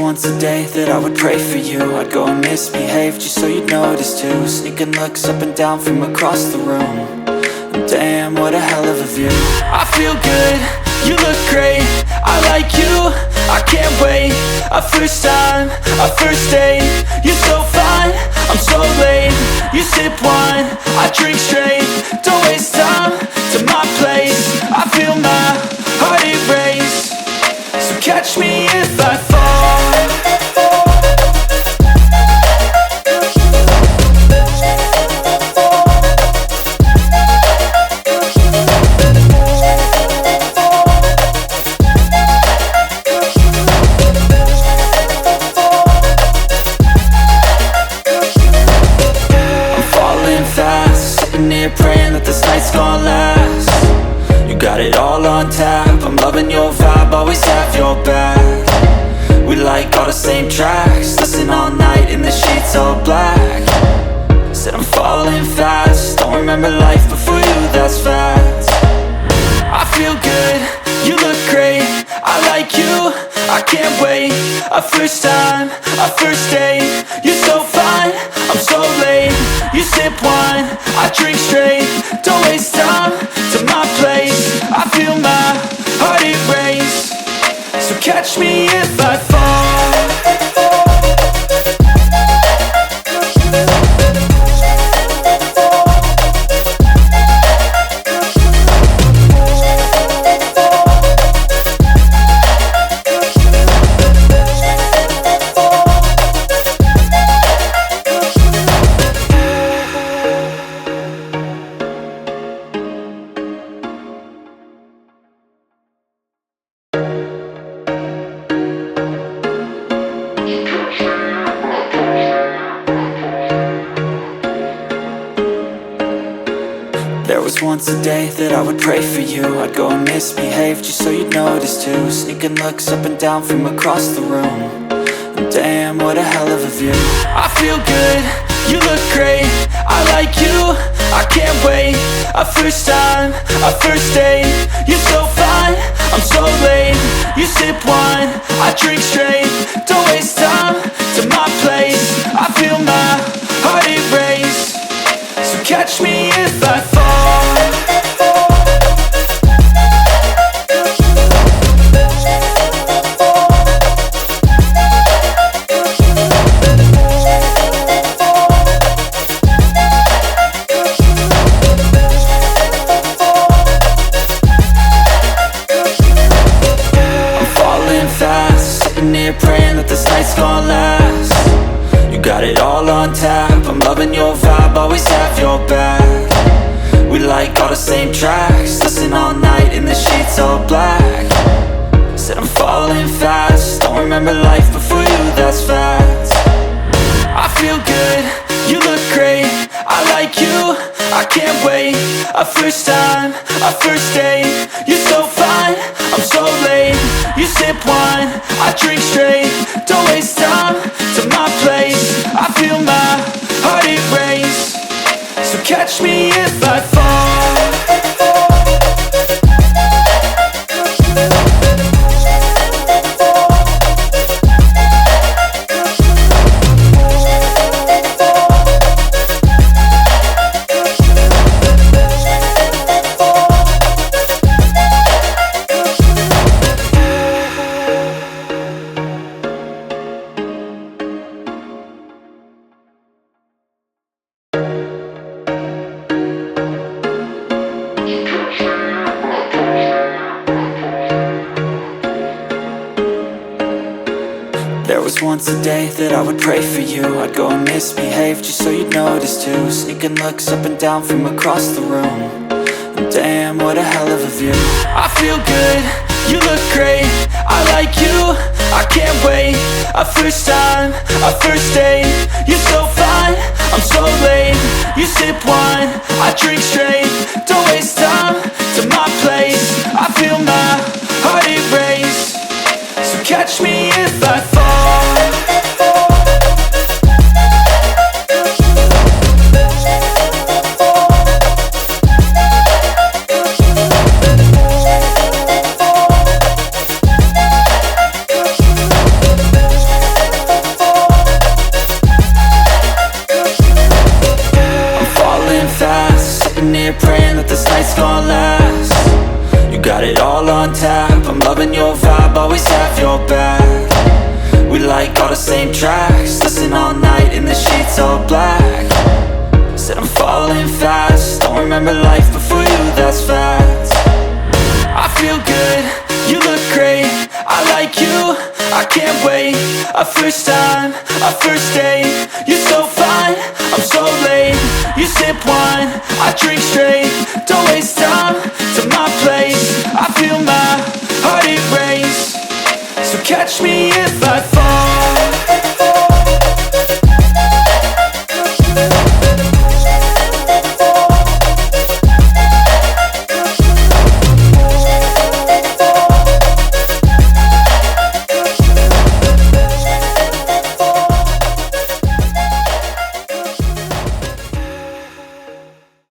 once a day that I would pray for you. I'd go and misbehave just so you'd notice too. Sneaking looks up and down from across the room. And damn, what a hell of a view. I feel good, you look great, I like you, I can't wait. A first time, a first date, you're so fine, I'm so late. You sip wine, I drink straight. Don't waste time to my place. I feel my heart erase. So catch me if I fall. Praying that this night's gonna last. You got it all on tap, I'm loving your vibe, always have your back. We like all the same tracks, listen all night in the sheets all black. Said I'm falling fast, don't remember life before you, that's fact. I feel good, you look great, I like you, I can't wait. A first time, a first date, you're so fine, I'm so late. You sip wine, I drink straight. Don't waste time to my place. I feel my heart erase. So catch me if I fall. There was once a day that I would pray for you. I'd go and misbehave just so you'd notice too. Sneaking looks up and down from across the room. And damn, what a hell of a view. I feel good, you look great, I like you, I can't wait. A first time, a first date, you're so fine, I'm so late. You sip wine, I drink straight. Don't waste time to my place. I feel my heart erase. So catch me if I fall. Praying that this night's gonna last. You got it all on tap, I'm loving your vibe, always have your back. We like all the same tracks, listen all night in the sheets all black. Said I'm falling fast, don't remember life before you, that's fact. I feel good, you look great, I like you, I can't wait. A first time, a first date, you're so fine, I'm so late. You sip wine, I drink straight. Don't waste time to my place. I feel my heart erase. So catch me if I fall. There was once a day that I would pray for you. I'd go and misbehave just so you'd notice too. Sneaking looks up and down from across the room. And damn, what a hell of a view. I feel good, you look great, I like you, I can't wait. A first time, a first date, you're so fine, I'm so late. You sip wine, I drink straight. Don't waste time to my place. I feel my heart erase. So catch me if I fall. on tap. I'm loving your vibe, always have your back. We like all the same tracks, listen all night in the sheets all black. Said I'm falling fast, don't remember life before you, that's fact. I feel good, you look great, I like you, I can't wait. A first time, a first date, you're so fine, I'm so late. You sip wine, I drink straight, don't waste time to my place. I feel my heart erase, so catch me if I fall.